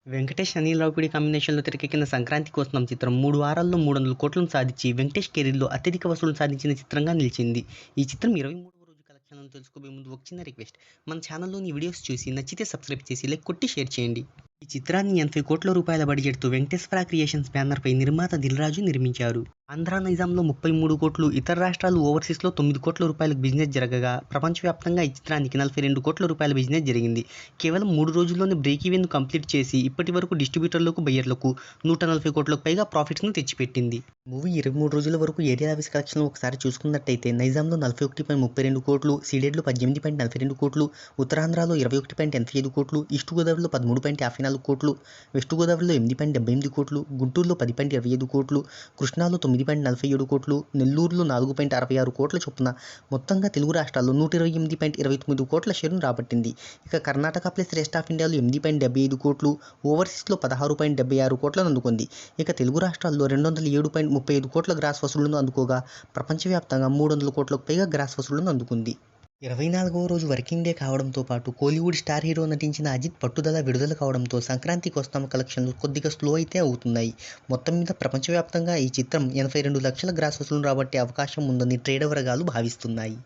వెంకటేష్, అనిల్ రావిపూడి కాంబినేషన్‌లో తెరకెక్కిన 'సంక్రాంతి కోసనం' చిత్రం 3 వారాల్లో 300 కోట్లను సాధించి వెంకటేష్ కెరీర్‌లో అత్యధిక వసూళ్లు సాధించిన చిత్రంగా నిలిచింది. ఈ చిత్రం 23వ రోజు కలెక్షన్లను తెలుసుకోబోయే ముందు ఒక చిన్న రిక్వెస్ట్. మన ఛానల్‌లోని వీడియోస్ చూసి నచ్చితే సబ్స్క్రైబ్ చేసి లైక్ కొట్టి షేర్ చేయండి. ఈ చిత్రాన్ని 80 కోట్ల రూపాయల బడ్జెట్‌తో వెంకటేశ్వర క్రియేషన్స్ బ్యానర్‌పై నిర్మాత దిల్ రాజు నిర్మించారు. ఆంధ్ర, నైజాంలో 33 కోట్లు, ఇతర రాష్ట్రాలు ఓవర్సీస్‌లో 9 కోట్ల రూపాయలకు బిజినెస్ జరగగా, ప్రపంచవ్యాప్తంగా ఈ చిత్రానికి 42 కోట్ల రూపాయల బిజినెస్ జరిగింది. కేవలం 3 రోజుల్లోనే బ్రేక్ ఈవెన్‌ను కంప్లీట్ చేసి ఇప్పటి వరకు డిస్ట్రిబ్యూటర్లకు, బయ్యర్లకు 140 కోట్లకు పైగా ప్రాఫిట్స్‌ను తెచ్చిపెట్టింది. మూవీ 23 రోజుల వరకు ఏరియా ఆఫీస్ కలెక్షన్‌లు ఒకసారి చూసుకున్నట్టయితే నైజాంలో 41.32 కోట్లు, సీడెడ్‌లో 18.42 కోట్లు, ఉత్తరాంధ్రలో 21.85 కోట్లు, ఈస్ట్ గోదావరిలో 13.54 కోట్లు, వెస్ట్ గోదావరిలో 8.78 కోట్లు, గుంటూరులో 10.25 కోట్లు, కృష్ణాలో 9.47 కోట్లు, నెల్లూరులో 4.66 కోట్ల చొప్పున మొత్తంగా తెలుగు రాష్ట్రాల్లో 128.29 కోట్ల షేరును రాబట్టింది. ఇక కర్ణాటక ప్లస్ రెస్ట్ ఆఫ్ ఇండియాలో 8.75 కోట్లు, ఓవర్సీస్లో 16.76 కోట్లను అందుకుంది. ఇక తెలుగు రాష్ట్రాల్లో 207.35 కోట్ల గ్రాస్ వసూళ్లను అందుకోగా, ప్రపంచవ్యాప్తంగా 300 కోట్లకు పైగా గ్రాస్ వసూళ్లను అందుకుంది. 24వ రోజు వర్కింగ్ డే కావడంతో పాటు కోలీవుడ్ స్టార్ హీరో నటించిన అజిత్ పట్టుదల విడుదల కావడంతో సంక్రాంతి కోసనం కలెక్షన్లు కొద్దిగా స్లో అయితే అవుతున్నాయి. మొత్తం మీద ప్రపంచవ్యాప్తంగా ఈ చిత్రం 82 లక్షల గ్రాస్ వసూళ్లను రాబట్టే అవకాశం ఉందని ట్రేడ్ వర్గాలు భావిస్తున్నాయి.